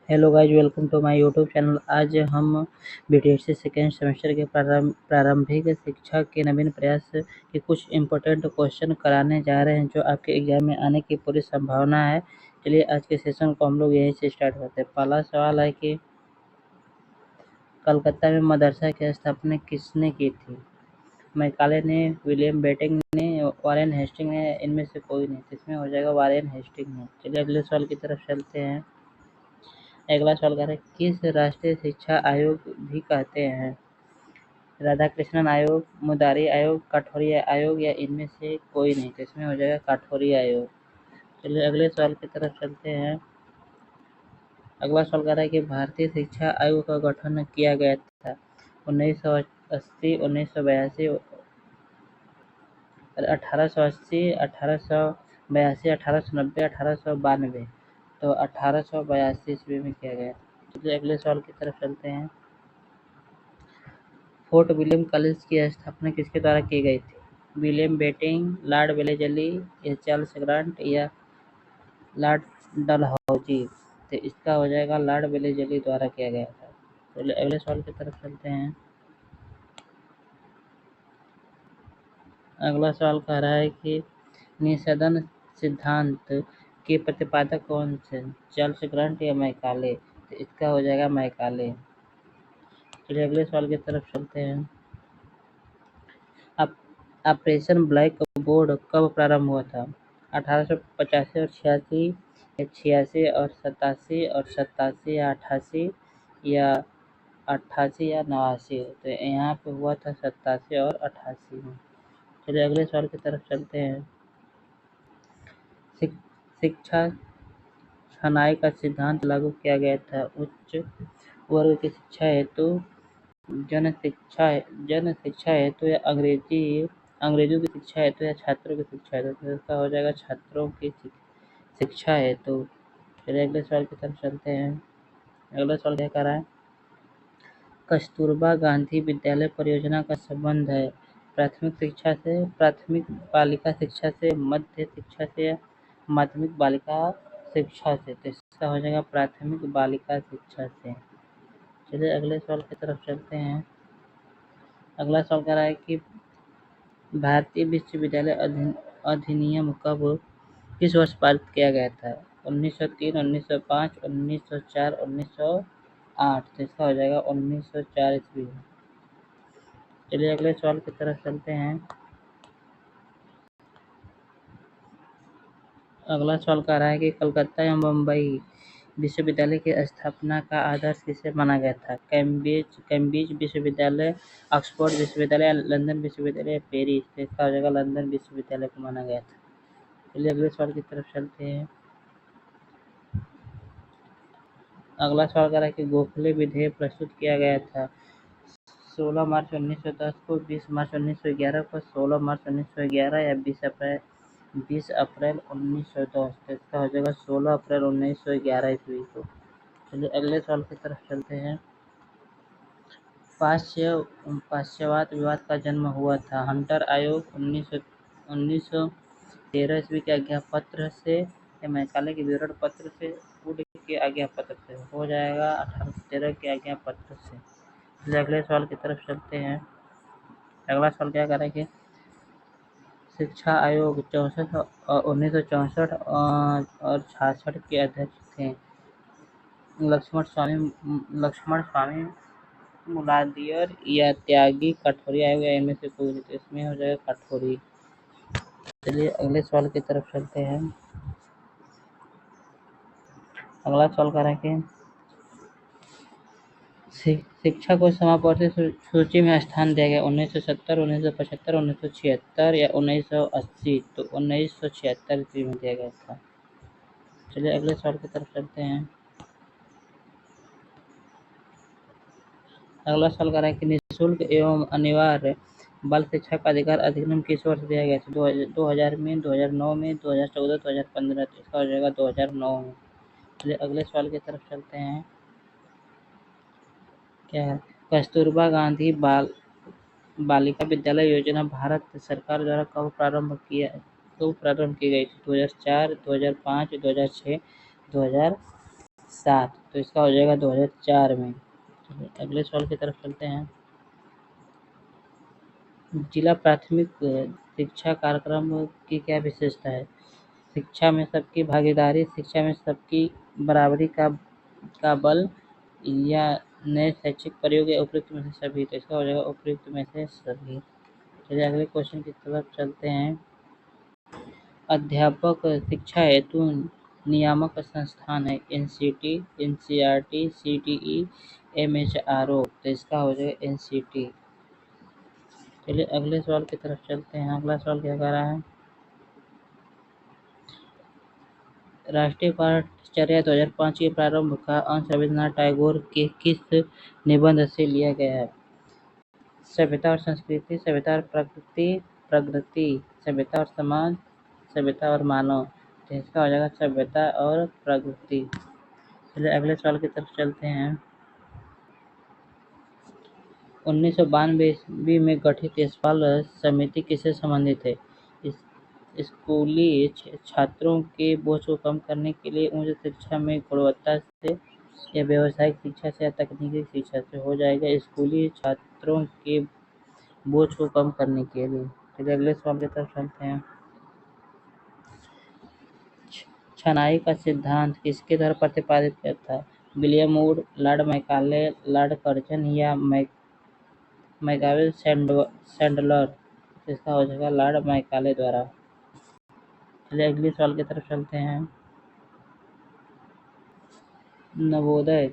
Hello guys, welcome to my YouTube channel. आज हम BTSC second semester के प्रारंभिक शिक्षा के नवीन प्रयास के कुछ इम्पोर्टेंट क्वेश्चन कराने जा रहे हैं जो आपके एग्जाम में आने की पूरी संभावना है। चलिए आज के सेशन को हम लोग यहीं से स्टार्ट करते हैं। पहला सवाल है कि कलकत्ता में मदरसा की स्थापना किसने की थी? मैकाले ने, विलियम बेंटिंक ने, वॉरेन हेस्टिंग ने, इनमें से कोई नहीं। इसमें हो जाएगा वॉरेन हेस्टिंग ने। चलिए अगले सवाल की तरफ चलते हैं। अगला सवाल कह रहे हैं किस राष्ट्रीय शिक्षा आयोग भी कहते हैं? राधाकृष्णन आयोग, मुरारी आयोग, कठोरी आयोग या इनमें से कोई नहीं। तो इसमें हो जाएगा कठोरी आयोग। चलिए अगले सवाल की तरफ चलते हैं। अगला सवाल कह रहा है कि भारतीय शिक्षा आयोग का गठन किया गया था 1980, 1982, 1880, 1882, 1890, 1892। तो 1882 ईस्वी में किया गया। चलिए अगले सवाल की तरफ चलते हैं। फोर्ट विलियम कॉलेज की स्थापना किसके द्वारा की गई थी? विलियम बेंटिंक, लॉर्ड वेलेस्ली या चार्ल्स ग्रांट या लॉर्ड डलहौजी। तो इसका हो जाएगा लॉर्ड वेलेस्ली द्वारा किया गया था। चलिए अगले सवाल की तरफ चलते हैं। अगला सवाल कह रहा है कि निषेधन सिद्धांत के प्रतिपादक कौन थे? चार्ल्स ग्रांट या मैकाले। तो इसका हो जाएगा मैकाले। चलिए अगले सवाल की तरफ चलते हैं। ऑपरेशन ब्लैक बोर्ड कब प्रारंभ हुआ था? 1885 और 86 या 86 और 87 और 87 या 88 या 88 या 89। तो यहाँ पे हुआ था 87 और 88 में। चलिए अगले सवाल की तरफ चलते हैं। शिक्षा छनाई का सिद्धांत लागू किया गया था उच्च वर्ग की शिक्षा हेतु, जन शिक्षा हेतु या अंग्रेजों की शिक्षा हेतु या छात्रों की शिक्षा हेतु। तो इसका हो जाएगा छात्रों की शिक्षा हेतु। चलिए अगले सवाल की तरफ चलते हैं। अगला सवाल क्या कर रहा है? कस्तूरबा गांधी विद्यालय परियोजना का संबंध है प्राथमिक शिक्षा से, प्राथमिक बालिका शिक्षा से, मध्य शिक्षा से या माध्यमिक बालिका शिक्षा से। तो इसका हो जाएगा प्राथमिक बालिका शिक्षा से। चलिए अगले सवाल की तरफ चलते हैं। अगला सवाल कह रहा है कि भारतीय विश्वविद्यालय अधिनियम किस वर्ष पारित किया गया था? 1903, 1905, 1904, 1908। तो इसका हो जाएगा 1904 ईस्वी। चलिए अगले सवाल की तरफ चलते हैं। अगला सवाल कह रहा है कि कलकत्ता या मुंबई विश्वविद्यालय की स्थापना का आदर्श किसे माना गया था? कैम्ब्रिज विश्वविद्यालय, ऑक्सफोर्ड विश्वविद्यालय, लंदन विश्वविद्यालय, पेरिस। तो इसका हो जाएगा लंदन विश्वविद्यालय को माना गया था। चलिए अगले सवाल की तरफ चलते हैं। अगला सवाल कह रहा है कि गोखले विधेयक प्रस्तुत किया गया था 16 मार्च 1910 को, 20 मार्च 1911 को, 16 मार्च 1911 या 20 अप्रैल 1910। तो इसका हो जाएगा 16 अप्रैल 1911 ईस्वी को। चलिए अगले सवाल की तरफ चलते हैं। पाश्चात्य विवाद का जन्म हुआ था हंटर आयोग 1913 ईस्वी के आज्ञा पत्र से या मैकाले के विवरण पत्र से, वुड के आज्ञा पत्र से। हो जाएगा 1813 के आज्ञा पत्र से। चलिए अगले सवाल की तरफ चलते हैं। अगला सवाल क्या करें कि शिक्षा आयोग 1964 और 66 के अध्यक्ष थे लक्ष्मण स्वामी मुलायदियर या त्यागी कठोरी आयोग या इनमें से कोई नहीं। तो इसमें हो जाएगा कठोरी। चलिए अगले सवाल की तरफ चलते हैं। अगला सवाल कर रहे हैं कि शिक्षा को समावर्ती सूची में स्थान दिया गया 1970, 1975, 1976 या 1980। तो 1976 ईस्वी में दिया गया था। चलिए अगले सवाल की तरफ चलते हैं। अगला सवाल कर रहा है कि निःशुल्क एवं अनिवार्य बाल शिक्षा का अधिकार अधिनियम किस वर्ष दिया गया था? 2000 में, 2009 में, 2014, 2015। तो इसका हो जाएगा 2009 में। चलिए अगले सवाल की तरफ चलते हैं। क्या है? कस्तूरबा गांधी बालिका विद्यालय योजना भारत सरकार द्वारा कब प्रारंभ की गई थी? 2004, 2005, 2006, 2007। 7, तो इसका हो जाएगा 2004 में। चलिए अगले सवाल की तरफ चलते हैं। जिला प्राथमिक शिक्षा कार्यक्रम की क्या विशेषता है? शिक्षा में सबकी भागीदारी, शिक्षा में सबकी बराबरी का बल, या नए शैक्षिक प्रयोग, या उपयुक्त में से सभी। तो इसका हो जाएगा उपयुक्त में से सभी। चलिए अगले क्वेश्चन की तरफ चलते हैं। अध्यापक शिक्षा हेतु नियामक संस्थान है एनसीटी, एनसीईआरटी, सीटीई, एमएचआरओ। तो इसका हो जाएगा एनसीटी। चलिए अगले सवाल की तरफ चलते हैं। अगला सवाल क्या कह रहा है? राष्ट्रीय पाठचर्या 2005 के प्रारंभ का अंश रविन्द्रनाथ टैगोर के किस निबंध से लिया गया है? सभ्यता और संस्कृति, सभ्यता और प्रगति, सभ्यता और समाज, सभ्यता और मानव। तो इसका हो जाएगा सभ्यता और प्रगति। चलिए अगले सवाल की तरफ चलते हैं। 1992 ईस्वी में गठित यशपाल समिति किससे संबंधित है? स्कूली छात्रों के बोझ को कम करने के लिए, उच्च शिक्षा में गुणवत्ता से, या व्यावसायिक शिक्षा से, या तकनीकी शिक्षा से। हो जाएगा स्कूली छात्रों के बोझ को कम करने के लिए। चलिए अगले सवाल की तरफ चलते हैं। छनाई का सिद्धांत किसके द्वारा प्रतिपादित किया था? William would, Lord Macaulay, Lord Curzon, या मैकावेल सैंडलर। इसका हो जाएगा लॉर्ड मैकाले द्वारा। चलिए अगले सवाल की तरफ चलते हैं। नवोदय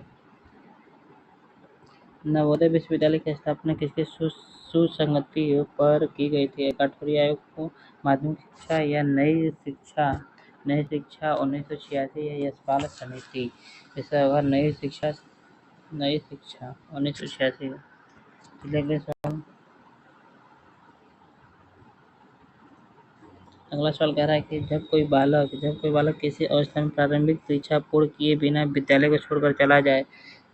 विश्वविद्यालय की स्थापना किसकी सुसंगति पर की गई थी? कठोरी आयोग को, माध्यमिक शिक्षा, या नई शिक्षा 1986, या यशपाल समिति। इसका होगा नई शिक्षा 1986। अगला सवाल कह रहा है कि जब कोई बालक किसी अवस्था में प्रारंभिक शिक्षा पूर्ण किए बिना विद्यालय को छोड़कर चला जाए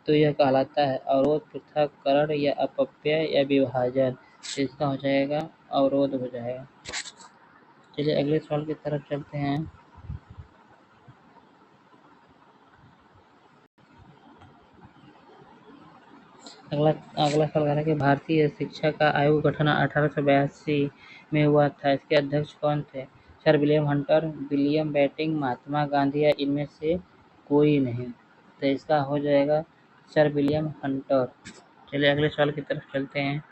तो यह कहलाता है अवरोध, पृथक्करण, या अपव्यय, या विभाजन। तो इसका हो जाएगा अवरोध हो जाएगा। चलिए अगले सवाल की तरफ चलते हैं। अगला सवाल कह रहा है कि भारतीय शिक्षा का आयोग गठन 1882 में हुआ था। इसके अध्यक्ष कौन थे? Sir William Hunter, William Bentinck, Mahatma Gandhi, या इनमें से कोई नहीं। तो इसका हो जाएगा सर विलियम हंटर। चलिए अगले सवाल की तरफ चलते हैं।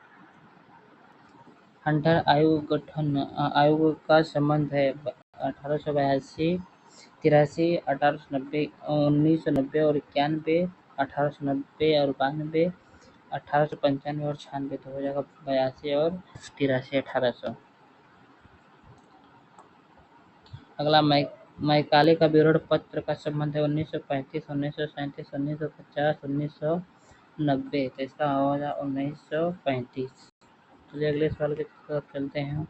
हंटर आयोग का संबंध है 1882, 83, 1890, 1990 और 91, 1890 और 92, 1895 और 96। तो हो जाएगा 82 और 83, 1800। अगला मैकाले का विवरण पत्र का संबंध है 1935, 1937, 1950, 1990। तो इसका होगा 1935। चलिए अगले सवाल की तरफ चलते हैं।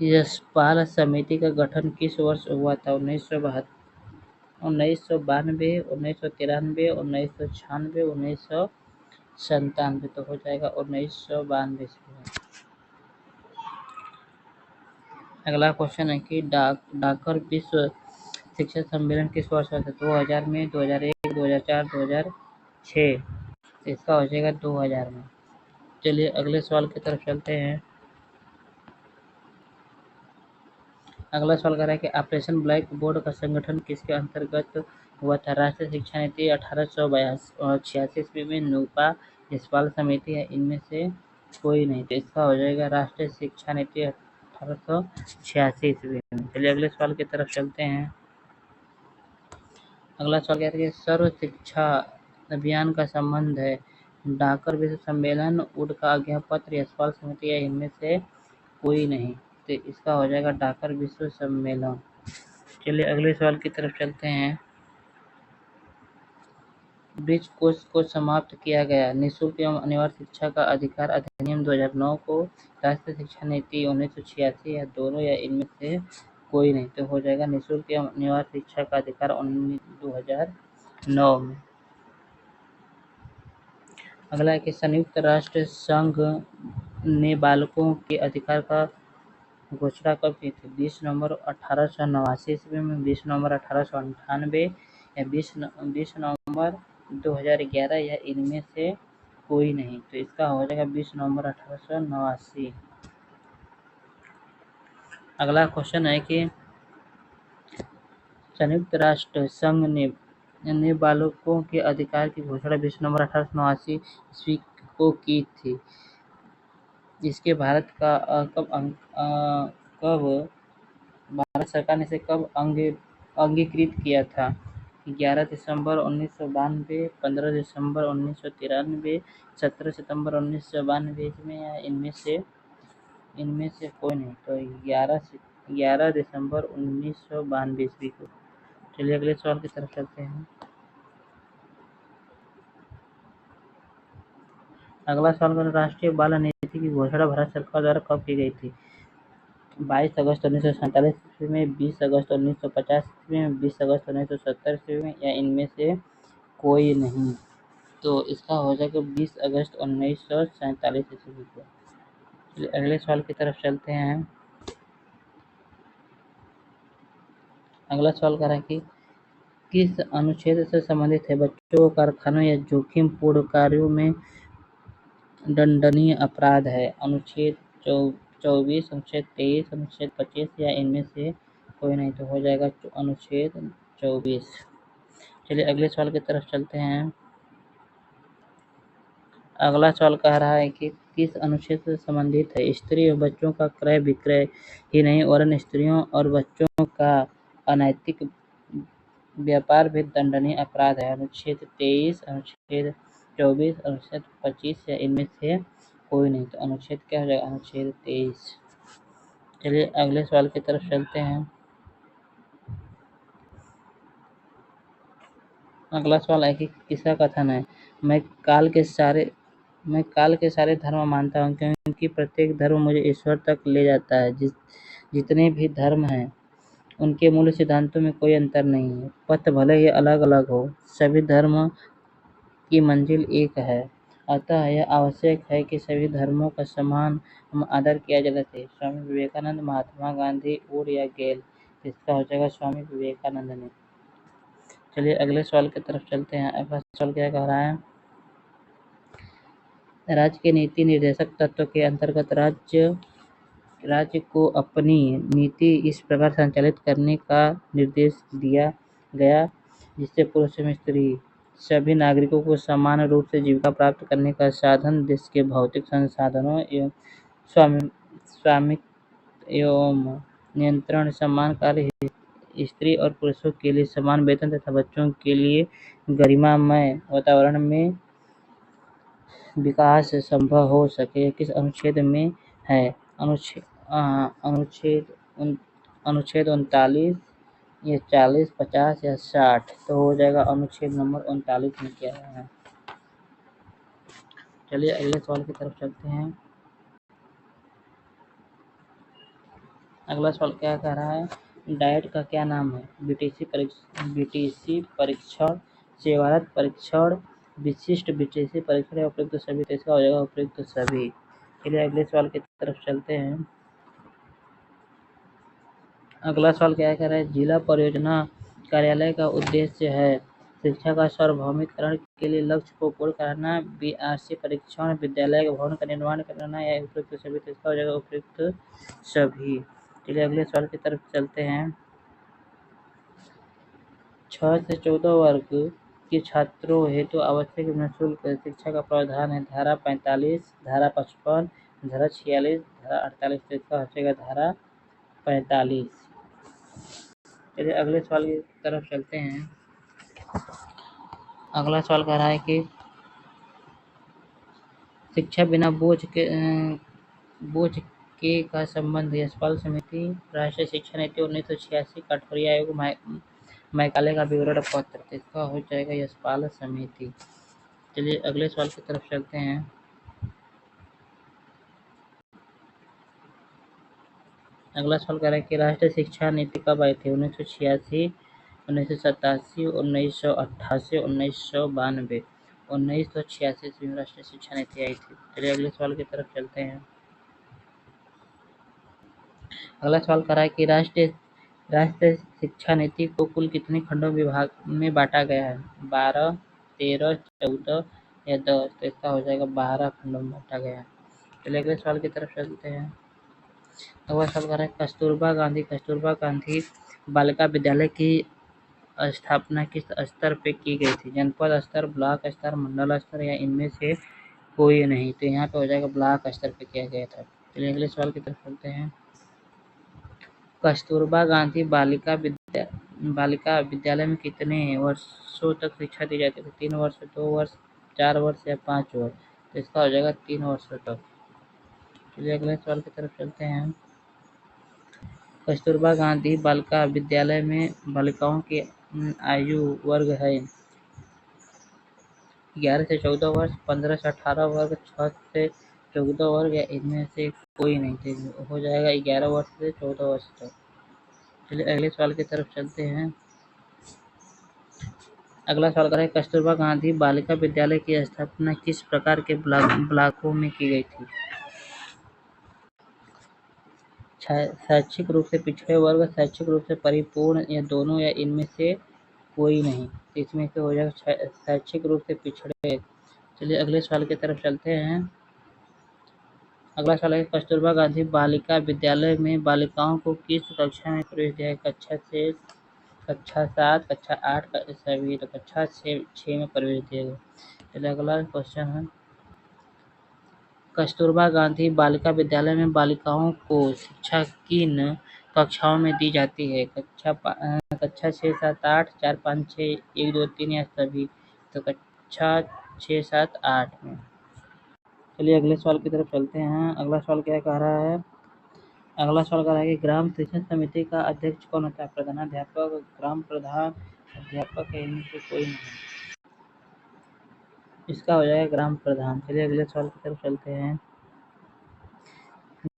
यशपाल समिति का गठन किस वर्ष हुआ था? 1992, 1993, 1996, 1997। तो हो जाएगा 1992 में। अगला क्वेश्चन है कि डाकर विश्व शिक्षा सम्मेलन किस वर्ष हुआ था? 2000 में, 2001, 2004, 2006। इसका हो जाएगा 2000 में। चलिए अगले सवाल की तरफ चलते हैं। अगला सवाल कर रहा है कि ऑपरेशन ब्लैक बोर्ड का संगठन किसके अंतर्गत हुआ था? राष्ट्रीय शिक्षा नीति 1886 ईस्वी में, नूपा, यशपाल समिति, है इनमें से कोई नहीं। तो इसका हो जाएगा राष्ट्रीय शिक्षा नीति 1886 ईस्वी में। चलिए अगले सवाल की तरफ चलते हैं। अगला सवाल कहता है कि सर्व शिक्षा अभियान का संबंध है डाकर विश्व सम्मेलन, वुड का आज्ञा पत्र, यशपाल समिति, या इनमें से कोई नहीं। तो इसका हो जाएगा डाकर विश्व सम्मेलन। चलिए अगले सवाल की तरफ चलते हैं। ब्रिज कोर्स को समाप्त किया गया निःशुल्क एवं अनिवार्य शिक्षा का अधिकार अधिनियम 2009 को, राष्ट्रीय शिक्षा नीति 1986, या दोनों, या इनमें से कोई नहीं। तो हो जाएगा निःशुल्क एवं अनिवार्य शिक्षा का अधिकार 2009 में। अगला है कि संयुक्त राष्ट्र संघ ने बालकों के अधिकार का घोषणा कब की थी? 20 नवंबर 1889 ईस्वी में, 20 नवंबर 1898, या 20 नवंबर 2011 या इनमें से कोई नहीं। तो इसका हो जाएगा 20 नवंबर 1889। अगला क्वेश्चन है कि संयुक्त राष्ट्र संघ ने बालकों के अधिकार की घोषणा 20 नवंबर 1889 ईस्वी को की थी। इसके कब भारत सरकार ने इसे कब अंगीकृत किया था? 11 दिसंबर 1992, 15 दिसंबर 1993, 17 सितंबर 1992 में, या इनमें से कोई नहीं। तो 11 दिसंबर 1992 ईस्वी को। चलिए अगले सवाल की तरफ चलते हैं। अगला सवाल राष्ट्रीय बाल नीति की घोषणा भारत सरकार द्वारा कब की गई थी? 22 अगस्त 1947 ईस्वी में, 20 अगस्त 1950 ईस्वी में, 20 अगस्त 1970 ईस्वी में, या इनमें से कोई नहीं। तो इसका हो जाएगा 20 अगस्त 1947 ईस्वी को। अगले सवाल की तरफ चलते हैं। अगला सवाल कर रहा है कि किस अनुच्छेद से संबंधित है बच्चों को कारखानों या जोखिमपूर्ण कार्यों में दंडनीय अपराध है? अनुच्छेद 24, अनुच्छेद 23, अनुच्छेद 25, या इनमें से कोई नहीं। तो हो जाएगा अनुच्छेद 24। चलिए अगले सवाल की तरफ चलते हैं। अगला सवाल कह रहा है कि किस अनुच्छेद से संबंधित है? स्त्री और बच्चों का क्रय विक्रय ही नहीं वरन स्त्रियों और बच्चों का अनैतिक व्यापार भी दंडनीय अपराध है। अनुच्छेद 23, अनुच्छेद 24, अनुच्छेद 25, या इनमें से कोई नहीं। तो अनुच्छेद क्या हो जाएगा? अनुच्छेद 23। चलिए अगले सवाल की तरफ चलते हैं। अगला सवाल है कि किसका कथन है? मैं काल के सारे धर्म मानता हूँ क्योंकि प्रत्येक धर्म मुझे ईश्वर तक ले जाता है। जितने भी धर्म हैं उनके मूल सिद्धांतों में कोई अंतर नहीं है। पथ भले ही अलग अलग हो, सभी धर्म की मंजिल एक है। अतः यह आवश्यक है कि सभी धर्मों का समान आदर किया जाना चाहिए। स्वामी विवेकानंद, महात्मा गांधी, उर या गेल? इसका हो जाएगा स्वामी विवेकानंद ने। चलिए अगले सवाल की तरफ चलते हैं। अगला सवाल क्या कह रहा है? राज्य के नीति निर्देशक तत्व के अंतर्गत राज्य को अपनी नीति इस प्रकार संचालित करने का निर्देश दिया गया जिससे पुरुष एवं स्त्री सभी नागरिकों को समान रूप से जीविका प्राप्त करने का साधन, देश के भौतिक संसाधनों एवं स्वामित्व एवं नियंत्रण, समान कार्य स्त्री और पुरुषों के लिए समान वेतन तथा बच्चों के लिए गरिमामय वातावरण में विकास संभव हो सके। किस अनुच्छेद में है? अनुच्छेद 39, या 40, 50 या 60? तो हो जाएगा अनुच्छेद नंबर 39 में किया गया है। चलिए अगले सवाल की तरफ चलते हैं। अगला सवाल क्या कह रहा है? डाइट का क्या नाम है? बीटीसी परीक्षण, सेवारत परीक्षण, विशिष्ट बीटीसी परीक्षण या उपयुक्त सभी? तो इसका हो जाएगा उपयुक्त सभी। चलिए अगले सवाल की तरफ चलते हैं। अगला सवाल क्या कह रहा है? जिला परियोजना कार्यालय का उद्देश्य है शिक्षा का सार्वभौमिकरण के लिए लक्ष्य को पूर्ण कराना, बीआरसी परीक्षण, विद्यालय के भवन का निर्माण कराना, या उपयुक्त सभी? तो इसका हो जाएगा उपयुक्त सभी। चलिए अगले सवाल की तरफ चलते हैं। 6 से 14 वर्ग के छात्रों हेतु आवश्यक निःशुल्क शिक्षा का प्रावधान है। धारा 45, धारा 55, धारा 46, धारा 48? तो इसका हो जाएगा धारा 45। चलिए अगले सवाल की तरफ चलते हैं। अगला सवाल कह रहा है कि शिक्षा बिना बोझ के का संबंध यशपाल समिति, राष्ट्रीय शिक्षा नीति 1986, कठोरी आयोग, मैकाले का विवरण पत्र? इसका हो जाएगा यशपाल समिति। चलिए अगले सवाल की तरफ चलते हैं। अगला सवाल कह रहा है कि राष्ट्रीय शिक्षा नीति कब आई थी? 1986, 1987, 1988, 1992? 1986 ईस्वी में राष्ट्रीय शिक्षा नीति आई थी। चलिए अगले सवाल की तरफ चलते हैं। अगला सवाल कर रहा है कि राष्ट्रीय शिक्षा नीति को कुल कितने खंडों विभाग में बांटा गया है? 12, 13, 14 या 10? तो इसका हो जाएगा 12 खंडों में बांटा गया है। चलिए अगले सवाल की तरफ चलते हैं। अगला सवाल कर रहा है कस्तूरबा गांधी बालिका विद्यालय की स्थापना किस स्तर पे की गई थी? जनपद स्तर, ब्लॉक स्तर, मंडल स्तर या इनमें से कोई नहीं? तो यहाँ पे हो जाएगा ब्लॉक स्तर पे किया गया था। चलिए अगले सवाल की तरफ चलते हैं। कस्तूरबा गांधी बालिका विद्यालय में कितने वर्षों तक शिक्षा दी जाती थी? 3 वर्ष, 2 वर्ष, 4 वर्ष या 5 वर्ष? तो इसका हो जाएगा 3 वर्षों तक। चलिए अगले सवाल की तरफ चलते हैं। कस्तूरबा गांधी बालिका विद्यालय में बालिकाओं की आयु वर्ग है 11 से 14 वर्ष, 15 से 18 वर्ग, 6 से 14 वर्ग या इनमें से कोई नहीं? तो हो जाएगा 11 वर्ष से 14 वर्ष तक। चलिए अगले सवाल की तरफ चलते हैं। अगला सवाल है कस्तूरबा गांधी बालिका विद्यालय की स्थापना किस प्रकार के ब्लॉकों में की गई थी? शैक्षिक रूप से पिछड़े वर्ग, शैक्षिक रूप से परिपूर्ण या दोनों या इनमें से कोई नहीं? इसमें से हो जाएगा शैक्षिक रूप से पिछड़े। चलिए अगले सवाल की तरफ चलते हैं। अगला सवाल है कस्तूरबा गांधी बालिका विद्यालय में बालिकाओं को किस कक्षा में प्रवेश दिया है? कक्षा 6, कक्षा 7, कक्षा 8 का सभी? तो कक्षा 6 में प्रवेश दिया गया। चलिए अगला क्वेश्चन है कस्तूरबा गांधी बालिका विद्यालय में बालिकाओं को शिक्षा किन कक्षाओं में दी जाती है? कक्षा 6, 7, 8, 4, 5, 6, 1, 2, 3 या सभी? तो कक्षा 6, 7, 8 में। चलिए अगले सवाल की तरफ चलते हैं। अगला सवाल क्या कह रहा है? अगला सवाल कह रहा है कि ग्राम शिक्षा समिति का अध्यक्ष कौन होता है? प्रधानाध्यापक, ग्राम प्रधान, अध्यापक या इनमें से कोई नहीं? इसका हो जाएगा ग्राम प्रधान। चलिए अगले सवाल की तरफ चलते हैं।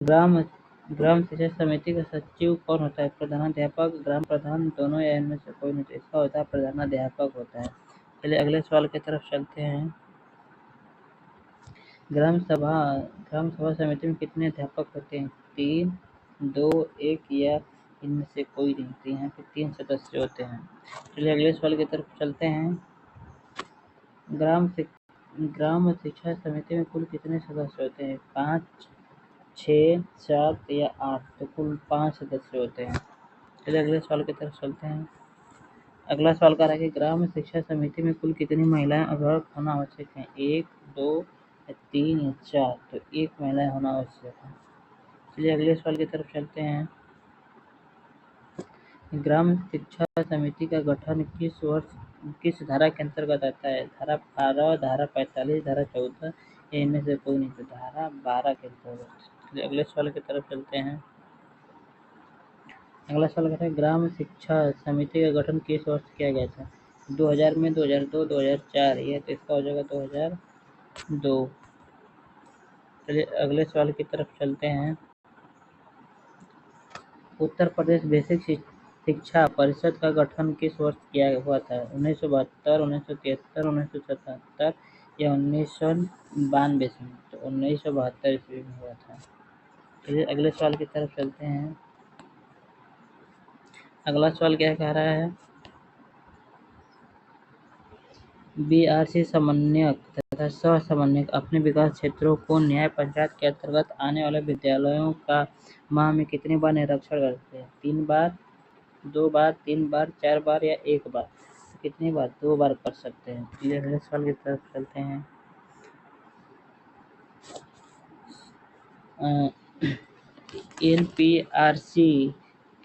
ग्राम शिक्षा समिति का सचिव कौन होता है? प्रधानाध्यापक, ग्राम प्रधान, दोनों या इनमें से कोई नहीं? इसका होता है प्रधानाध्यापक होता है। चलिए अगले सवाल की तरफ चलते हैं। ग्राम सभा समिति में कितने अध्यापक होते हैं? 3, 2, 1 या इनमें से कोई नहीं? तो यहाँ पे 3 सदस्य होते हैं। चलिए अगले सवाल की तरफ चलते हैं। ग्राम शिक्षा समिति में कुल कितने सदस्य होते हैं? 5, 6, 7 या 8? तो कुल 5 सदस्य होते हैं। चलिए अगले सवाल की तरफ चलते हैं। अगला सवाल कह रहा है कि ग्राम शिक्षा समिति में कुल कितनी महिलाएं अभिभावक होना आवश्यक है? 1, 2 या 3 या 4? तो 1 महिला होना आवश्यक है। चलिए अगले सवाल की तरफ चलते हैं। ग्राम शिक्षा समिति का गठन किस धारा के अंतर्गत आता है? धारा 12, धारा 45, धारा 14 या इनमें से कोई नहीं? तो धारा 12 के अंतर्गत। चलिए अगले सवाल की तरफ चलते हैं। अगला सवाल कहता है ग्राम शिक्षा समिति का गठन किस वर्ष किया गया था? 2000 में, 2002, 2004 या? तो इसका हो जाएगा 2002। चलिए अगले सवाल की तरफ चलते हैं। उत्तर प्रदेश बेसिक शिक्षा परिषद का गठन किस वर्ष किया हुआ था? 1972, 1973, 1977 या 1992 में? तो 1972 ईस्वी में हुआ था। चलिए अगले सवाल की तरफ चलते हैं। अगला सवाल क्या कह रहा है? बीआरसी समन्वयक तथा सह समन्वयक अपने विकास क्षेत्रों को न्याय पंचायत के अंतर्गत आने वाले विद्यालयों का माह में कितनी बार निरीक्षण करते हैं? 3 बार, 2 बार, 3 बार, 4 बार या 1 बार? कितनी बार? 2 बार कर सकते हैं। चलिए अगले सवाल की तरफ चलते हैं। एनपीआरसी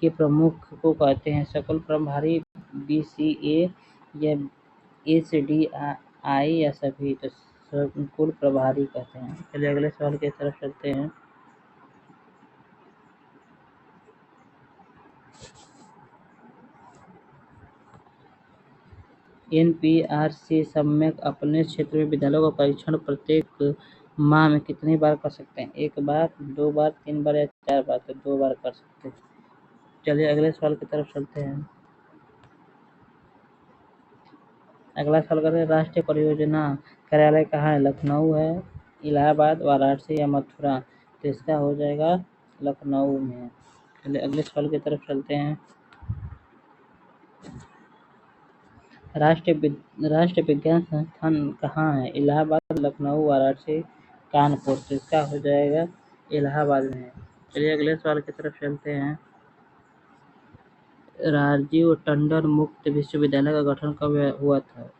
के प्रमुख को कहते हैं सकल प्रभारी, बीसीए या एसडीआई या सभी? तो संकुल प्रभारी कहते हैं। चलिए अगले सवाल की तरफ चलते हैं। एनपीआरसी सम्यक अपने क्षेत्र में विद्यालयों का परीक्षण प्रत्येक माह में कितनी बार कर सकते हैं? 1 बार, 2 बार, 3 बार या 4 बार? तो 2 बार कर सकते हैं। चलिए अगले सवाल की तरफ चलते हैं। अगला सवाल करते हैं राष्ट्रीय परियोजना कार्यालय कहाँ है? लखनऊ है, इलाहाबाद, वाराणसी या मथुरा? तो इसका हो जाएगा लखनऊ में। चलिए अगले सवाल की तरफ चलते हैं। राष्ट्रीय विज्ञान संस्थान कहाँ है? इलाहाबाद, लखनऊ, वाराणसी, कानपुर। तो इसका हो जाएगा इलाहाबाद में है। चलिए अगले सवाल की तरफ चलते हैं। राजीव टंडन मुक्त विश्वविद्यालय का गठन कब हुआ था?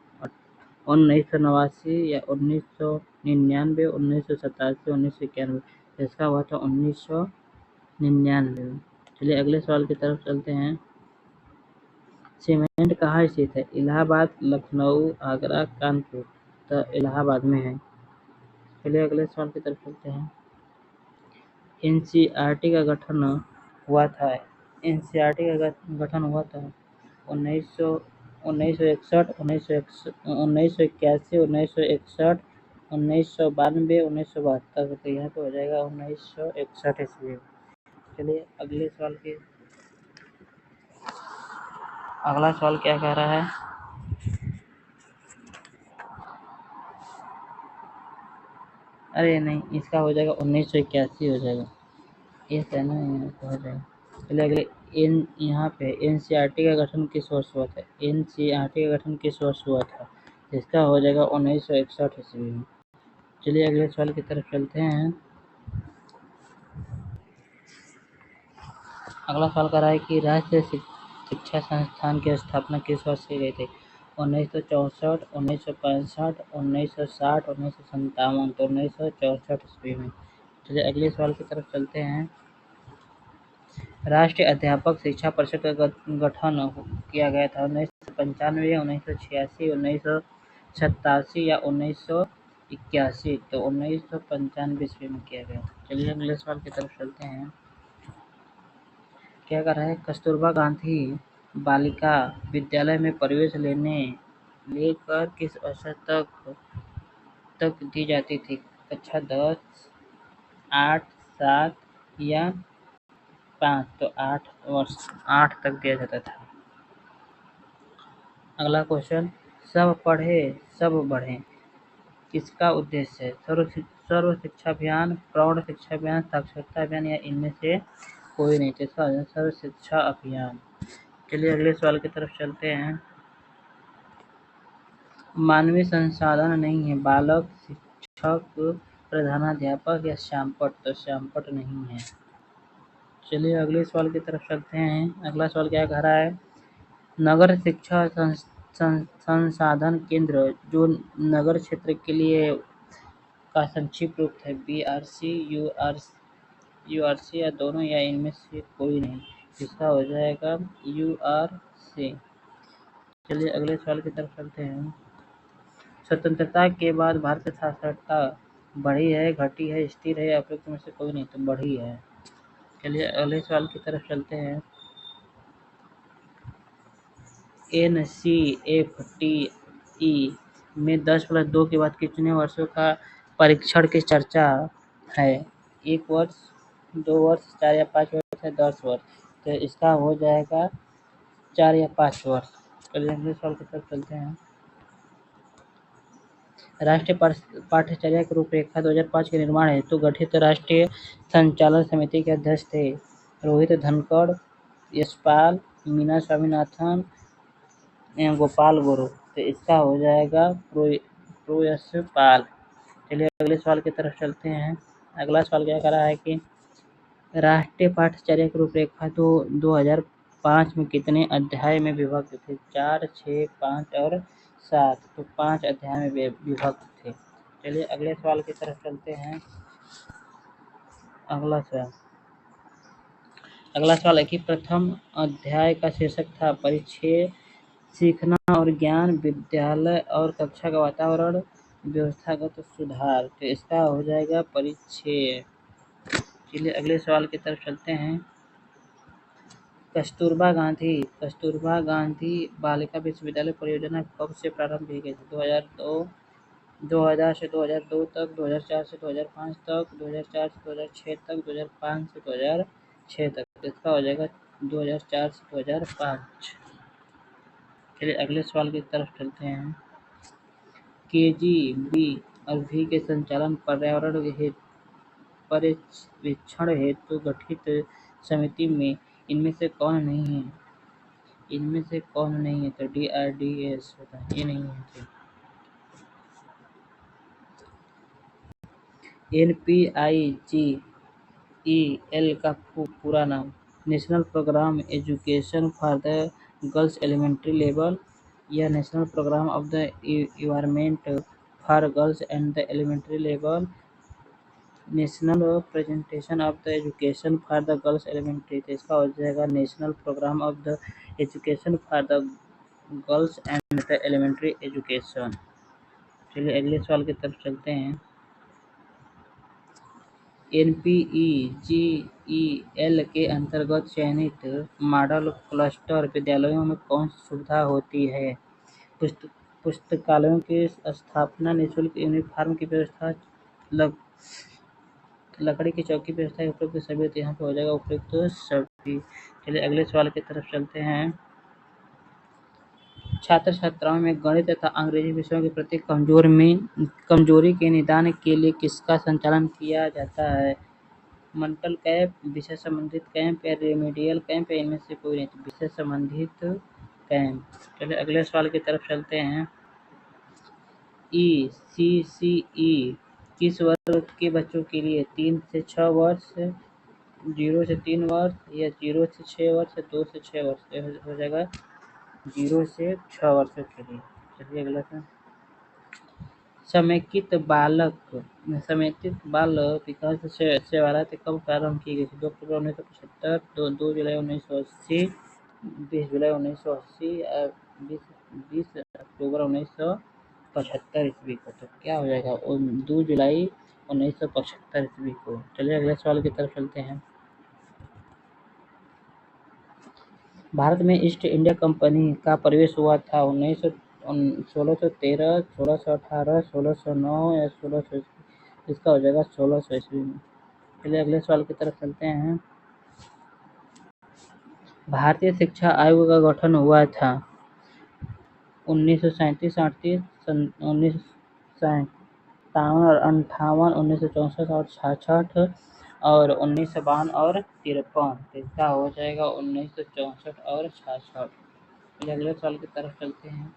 1989 या 1999, 1987, 1991। इसका हुआ था 1999 में। चलिए अगले सवाल की तरफ चलते हैं। सीमेंट कहाँ स्थित है? इलाहाबाद, लखनऊ, आगरा, कानपुर। तो इलाहाबाद में है। चलिए अगले सवाल की तरफ चलते हैं। एनसीईआरटी का गठन हुआ था। एनसीईआरटी का गठन हुआ था 1961, 1981, 1961, 1992, 1972। तो यहाँ पे हो जाएगा 1961 ईस्वी में। चलिए अगला सवाल क्या कह रहा है? अरे नहीं, इसका हो जाएगा 1981 हो जाएगा। ये है ना, यहाँ पे हो जाएगा। चलिए अगले यहाँ पे एनसीईआरटी का गठन किस वर्ष हुआ था? एनसीईआरटी का गठन किस वर्ष हुआ था? इसका हो जाएगा 1961 ईस्वी में। चलिए अगले सवाल की तरफ चलते हैं। अगला सवाल कर रहा है कि राष्ट्रीय शिक्षा संस्थान की स्थापना किस वर्ष की गई थी? 1964, 1965, 1960, 1957। तो 1964 ईस्वी में। चलिए अगले सवाल की तरफ चलते हैं। राष्ट्रीय अध्यापक शिक्षा परिषद का गठन किया गया था 1995, 1986, 1987 या 1981। तो 1995 ईस्वी में किया गया था। चलिए अगले सवाल की तरफ चलते हैं। क्या कर रहा है? कस्तूरबा गांधी बालिका विद्यालय में प्रवेश लेकर किस वर्ष तक दी जाती थी? कक्षा 10, 8, 7 या 5। तो 8 तक दिया जाता था। अगला क्वेश्चन, सब पढ़े सब बढ़े किसका उद्देश्य है? सर्व शिक्षा अभियान, प्रौढ़ शिक्षा अभियान, साक्षरता अभियान या इनमें से कोई नहीं। तो इसका सर्व शिक्षा अभियान। चलिए अगले सवाल की तरफ चलते हैं। मानवीय संसाधन नहीं है, बालक, शिक्षक, प्रधानाध्यापक या श्यामपट्ट। तो श्यामपट्ट नहीं है। चलिए अगले सवाल की तरफ चलते हैं। अगला सवाल क्या कह रहा है? नगर शिक्षा संसाधन केंद्र जो नगर क्षेत्र के लिए का संक्षिप्त रूप है BRC, URC या दोनों या इनमें से कोई नहीं। इसका हो जाएगा URC। चलिए अगले सवाल की तरफ चलते हैं। स्वतंत्रता के बाद भारत की साक्षरता बढ़ी है, घटी है, स्थिर है या उपयुक्त में से कोई नहीं। तो बढ़ी है। चलिए अगले सवाल की तरफ चलते हैं। NCFTE में 10+2 के बाद कितने वर्षों का परीक्षण की चर्चा है? 1 वर्ष, 2 वर्ष, 4 या 5 वर्ष या 10 वर्ष। तो इसका हो जाएगा 4 या 5 वर्ष। चलिए अगले सवाल की तरफ चलते हैं। राष्ट्रीय पाठ्यचर्या की रूपरेखा 2005 के निर्माण हेतु गठित राष्ट्रीय संचालन समिति के अध्यक्ष थे रोहित धनखड़, यशपाल, मीना स्वामीनाथन, गोपाल गुरु। तो इसका हो जाएगा प्रो यशपाल। चलिए अगले सवाल की तरफ चलते हैं। अगला सवाल क्या कर रहा है कि राष्ट्रीय पाठ्यचर्या की रूपरेखा तो 2005 में कितने अध्याय में विभक्त थे? 4, 6, 5 और 7। तो 5 अध्याय में विभक्त थे। चलिए अगले सवाल की तरफ चलते हैं। अगला सवाल है कि प्रथम अध्याय का शीर्षक था परिचय, सीखना और ज्ञान, विद्यालय और कक्षा का वातावरण, व्यवस्थागत सुधार। तो इसका हो जाएगा परिचय। चलिए अगले सवाल की तरफ चलते हैं। कस्तूरबा गांधी बालिका विश्वविद्यालय परियोजना कब से प्रारंभ की गई थी? 2000 से 2002 तक, 2004 से 2005 तक, 2004 से 2006 तक, 2005 से 2006 तक। इसका हो जाएगा 2004 से 2005। चलिए अगले सवाल की तरफ चलते हैं। KGB और V के संचालन पर्यवेक्षण हेतु गठित समिति में इनमें से कौन नहीं है? इनमें से कौन नहीं है? तो DRDS होता है, ये नहीं है। तो NPIGEL का पूरा नाम national programme education for the girls elementary level या national programme of the environment for girls and the elementary level, national presentation of the education for the girls elementary. तो इसका हो जाएगा national programme of the education for the girls and the elementary education. चलिए अगले सवाल की तरफ चलते हैं। NPEGEL के अंतर्गत चयनित मॉडल क्लस्टर विद्यालयों में कौन सी सुविधा होती है? पुस्तकालयों की स्थापना, निःशुल्क यूनिफॉर्म की व्यवस्था, लकड़ी की चौकी की व्यवस्था, उपयुक्त सभी। तो यहाँ पे हो जाएगा उपयुक्त सभी। चलिए अगले सवाल की तरफ चलते हैं। छात्र छात्राओं में गणित तथा अंग्रेजी विषयों के प्रति कमजोरी के निदान के लिए किसका संचालन किया जाता है? मेंटल कैंप, विषय संबंधित कैंप या रेमेडियल कैंप या इनमें से कोई नहीं? तो विषय संबंधित कैंप। चलिए अगले सवाल की तरफ चलते हैं। ECCE किस वर्ग के बच्चों के लिए 3 से 6 वर्ष, 0 से 3 वर्ष या 0 से 6 वर्ष या 2 से 6 वर्ष? हो जाएगा 0 से 6 वर्षों के लिए। चलिए अगला था समेकित बाल विकास सेवाएं कब प्रारंभ की गई थी? 2 अक्टूबर 1975, 2 जुलाई 1980, 20 जुलाई 1980, 20 अक्टूबर 1975 ईस्वी को। तो क्या हो जाएगा 2 जुलाई 1975 ईस्वी को। चलिए अगले सवाल की तरफ चलते हैं। भारत में ईस्ट इंडिया कंपनी का प्रवेश हुआ था 1613, 1618, 1609 या 1600? इसका हो जाएगा 1600 ईस्वी में। चलिए अगले सवाल की तरफ चलते हैं। भारतीय शिक्षा आयोग का गठन हुआ था 1937, 38, 1957 और 58, 1964 और 66 और 1952 और 53। तो इसका हो जाएगा 1964 और 66। अगले सवाल की तरफ चलते हैं।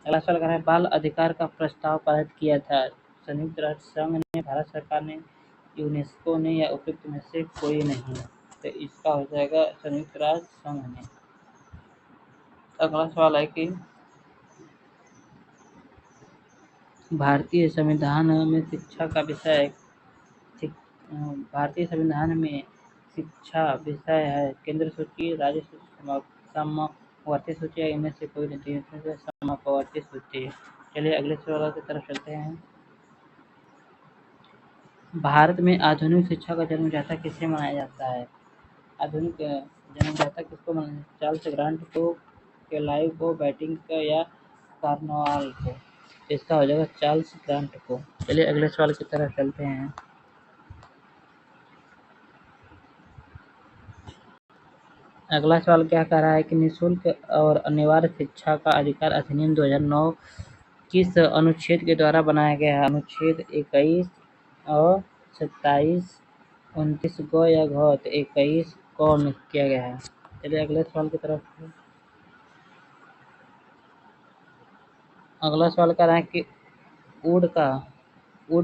अगला सवाल कर रहा है बाल अधिकार का प्रस्ताव पारित किया था संयुक्त राष्ट्र संघ ने, भारत सरकार ने, यूनेस्को ने या उपयुक्त में से कोई नहीं? तो इसका हो जाएगा संयुक्त राष्ट्र संघ ने। अगला सवाल है कि भारतीय संविधान में शिक्षा का विषय भारतीय संविधान में शिक्षा विषय है केंद्र सूची, राज्य सूची, समावर्ती सूची या इनमें से कोई नहीं? समावर्ती सूची। चलिए अगले सवाल की तरफ चलते हैं। भारत में आधुनिक शिक्षा का जन्मदाता किसे माना जाता है? आधुनिक जन्मदाता किसको माना जाता है? चार्ल्स ग्रांट को, क्लाइव को, बैटिंग को या कार्नवाल को? इसका हो जाएगा चार्ल्स ग्रांट को। चलिए अगले सवाल की तरफ चलते हैं। अगला सवाल क्या कह रहा है कि निःशुल्क और अनिवार्य शिक्षा का अधिकार अधिनियम 2009 किस अनुच्छेद के द्वारा बनाया गया है? अनुच्छेद 21 और 27, 29 ग या घ? तो 21 क में किया गया है। चलिए अगले सवाल की तरफ। अगला सवाल कह रहा है कि वुड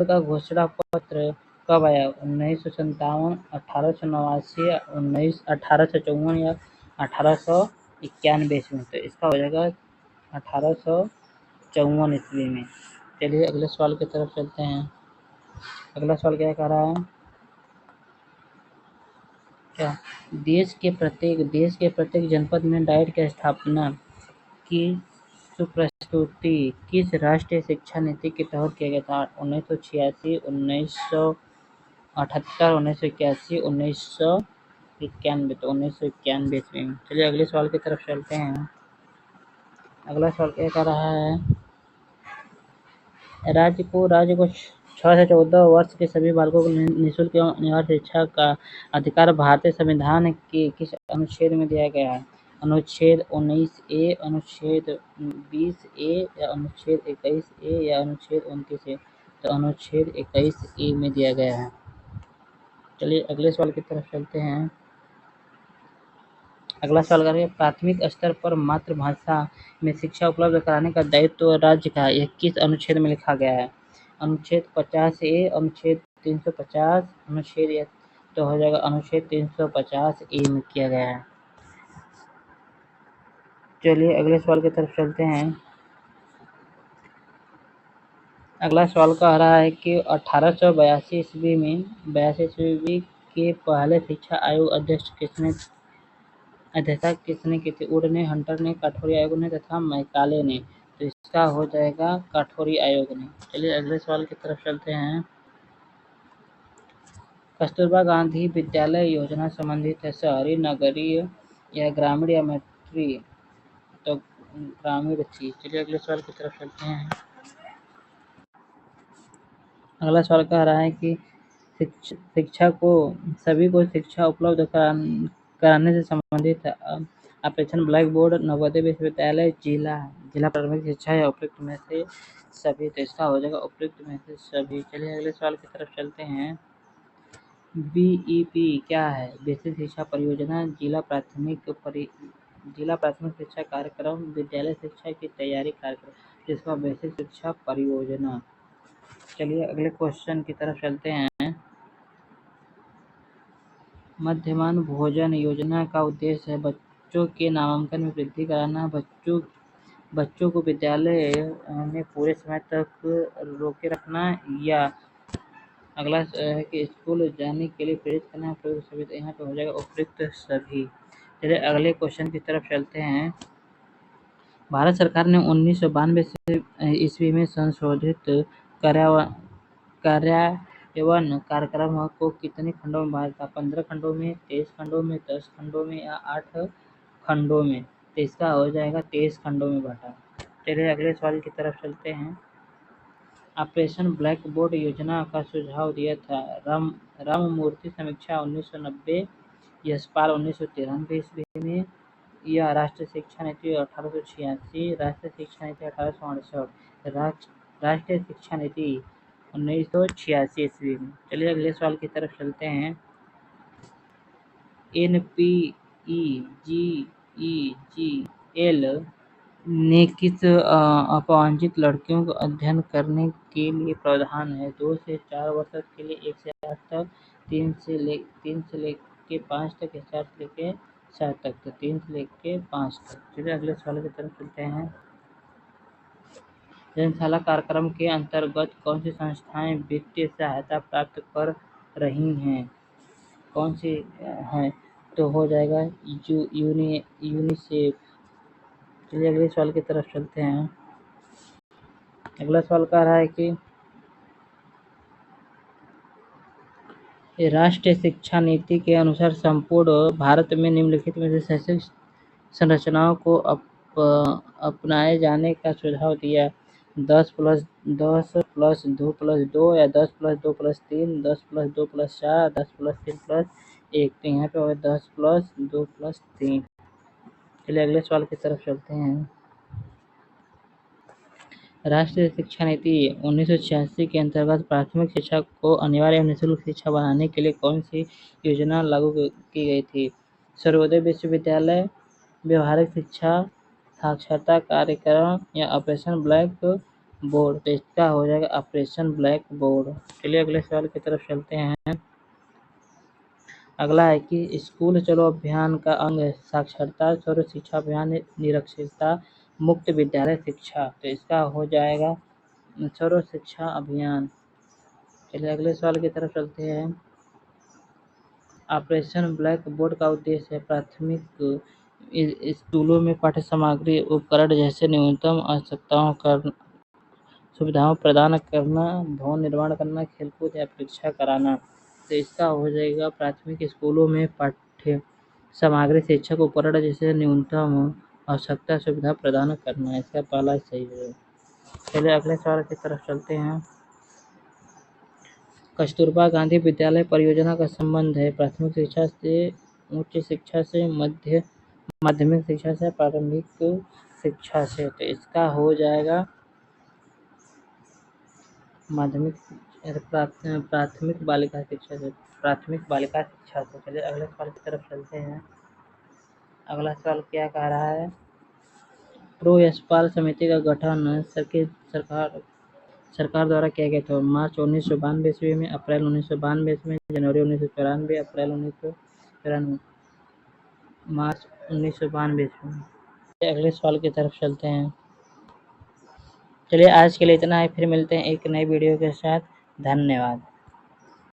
का घोषणा पत्र कब आया? 1957, 1889, 1854 या 1891 ईस्वी में? तो इसका हो जाएगा 1854 ईस्वी में। चलिए अगले सवाल की तरफ चलते हैं। अगला सवाल क्या कह रहा है? क्या देश के प्रत्येक जनपद में डाइट की स्थापना की सुप्रस्तुति किस राष्ट्रीय शिक्षा नीति के तहत किया गया था? 1986, 1978, 1981, 1991? तो 1991 ईस्वी में। चलिए अगले सवाल की तरफ चलते हैं। अगला सवाल क्या कर रहा है? राज्य को 6 से 14 वर्ष के सभी बालकों को निःशुल्क एवं अनिवार्य शिक्षा का अधिकार भारतीय संविधान के किस अनुच्छेद में दिया गया है? अनुच्छेद 19A, अनुच्छेद 20A या अनुच्छेद 21A या अनुच्छेद 29A? तो अनुच्छेद 21A में दिया गया है। चलिए अगले सवाल की तरफ चलते हैं। अगला सवाल करेंगे, प्राथमिक स्तर पर मातृभाषा में शिक्षा उपलब्ध कराने का दायित्व राज्य का है। यह किस अनुच्छेद में लिखा गया है? अनुच्छेद 50A, अनुच्छेद 350, अनुच्छेद तो हो जाएगा अनुच्छेद 350A में किया गया है। चलिए अगले सवाल की तरफ चलते हैं। अगला सवाल कह रहा है कि 1882 ईस्वी में के पहले शिक्षा आयोग अध्यक्षता किसने की थी? वुड ने, हंटर ने, काठौरी आयोग ने तथा मैकाले ने। तो इसका हो जाएगा काठौरी आयोग ने। चलिए अगले सवाल की तरफ चलते हैं। कस्तूरबा गांधी विद्यालय योजना संबंधित है शहरी, नगरीय या ग्रामीण या मेट्री? तो ग्रामीण थी। चलिए अगले सवाल की तरफ चलते हैं। अगला सवाल कह रहा है कि शिक्षा को सभी को शिक्षा उपलब्ध कराने से संबंधित है ऑपरेशन ब्लैक बोर्ड, नवोदय विश्वविद्यालय, जिला प्राथमिक शिक्षा या उपयुक्त में से सभी? तो इसका हो जाएगा उपयुक्त में से सभी। चलिए अगले सवाल की तरफ चलते हैं। BEP क्या है? बेसिक शिक्षा परियोजना, जिला प्राथमिक शिक्षा कार्यक्रम, विद्यालय शिक्षा की तैयारी कार्यक्रम, जिसका बेसिक शिक्षा परियोजना। चलिए अगले क्वेश्चन की तरफ चलते हैं। मध्याह्न भोजन योजना का उद्देश्य है बच्चों के नामांकन में वृद्धि कराना, बच्चों को विद्यालय में पूरे समय तक रोके रखना, या अगला है कि स्कूल जाने के लिए प्रेरित करना। उपयुक्त सभी। यहाँ पे हो जाएगा उपयुक्त सभी। चलिए अगले क्वेश्चन की तरफ चलते हैं। भारत सरकार ने 1992 ईस्वी में संशोधित कार्यान्वयन कार्यक्रम को कितने खंडों में बांटा था? 15 खंडों में, 23 खंडों में, 10 खंडों में या 8 खंडों में? तो इसका हो जाएगा 23 खंडों में बांटा। चलिए अगले सवाल की तरफ चलते हैं। ऑपरेशन ब्लैक बोर्ड योजना का सुझाव दिया था राममूर्ति समीक्षा 1990, यशपाल 1993 ईस्वी में, या राष्ट्रीय शिक्षा नीति 1886, राष्ट्रीय शिक्षा नीति 1868, राष्ट्रीय शिक्षा नीति 1986 ईस्वी में? चलिए अगले सवाल की तरफ चलते हैं। NPEGEL ने किस अवांछित लड़कियों को अध्ययन करने के लिए प्रावधान है? 2 से 4 वर्ष के लिए, 1 से 8 तक, 3 से लेके 5 तक, या 4 से लेके 7 तक? तो 3 से लेके 5 तक। चलिए अगले सवाल की तरफ चलते हैं। जनशाला कार्यक्रम के अंतर्गत कौन सी संस्थाएं वित्तीय सहायता प्राप्त कर रही हैं? कौन सी हैं? तो हो जाएगा यूनिसेफ। चलिए अगले सवाल की तरफ चलते हैं। अगला सवाल कह रहा है कि राष्ट्रीय शिक्षा नीति के अनुसार संपूर्ण भारत में निम्नलिखित में से शैक्षिक संरचनाओं को अपनाए जाने का सुझाव दिया। 10+2+2 या 10+2+3, 10+2+4, 10+3+1? तो यहाँ पे होगा 10+2+3। चलिए अगले सवाल की तरफ चलते हैं। राष्ट्रीय शिक्षा नीति 1986 के अंतर्गत प्राथमिक शिक्षा को अनिवार्य एवं निःशुल्क शिक्षा बनाने के लिए कौन सी योजना लागू की गई थी? सर्वोदय विश्वविद्यालय, व्यवहारिक शिक्षा, साक्षरता कार्यक्रम, या ऑपरेशन ब्लैक बोर्ड? तो इसका हो जाएगा ऑपरेशन ब्लैक बोर्ड। चलिए अगले सवाल की तरफ चलते हैं। अगला है कि स्कूल चलो अभियान का अंग है साक्षरता, सर्व शिक्षा अभियान, निरक्षरता मुक्त विद्यालय शिक्षा? तो इसका हो जाएगा सर्व शिक्षा अभियान। चलिए अगले सवाल की तरफ चलते हैं। ऑपरेशन ब्लैक बोर्ड का उद्देश्य है प्राथमिक स्कूलों में पाठ्य सामग्री, उपकरण जैसे न्यूनतम आवश्यकताओं सुविधाओं प्रदान करना, भवन निर्माण करना, खेलकूद या परीक्षा कराना? तो इसका हो जाएगा प्राथमिक स्कूलों में पाठ्य सामग्री, शिक्षक उपकरण जैसे न्यूनतम आवश्यकता सुविधा प्रदान करना। इसका पहला सही है। चलिए अगले सवाल की तरफ चलते हैं। कस्तूरबा गांधी विद्यालय परियोजना का संबंध है प्राथमिक शिक्षा से, उच्च शिक्षा से, माध्यमिक शिक्षा से, प्रारंभिक शिक्षा से? तो इसका हो जाएगा प्राथमिक बालिका शिक्षा से। चलिए अगले सवाल की तरफ चलते हैं। अगला सवाल क्या कह रहा है, प्रो यशपाल समिति का गठन सरकार द्वारा किया गया था। मार्च 1992 ईस्वी में, अप्रैल 1992 ईस्वी में, जनवरी 1994, अप्रैल 1994, मार्च 1992 ईस्वी में। अगले सवाल की तरफ चलते हैं। चलिए आज के लिए इतना है, फिर मिलते हैं एक नई वीडियो के साथ। धन्यवाद।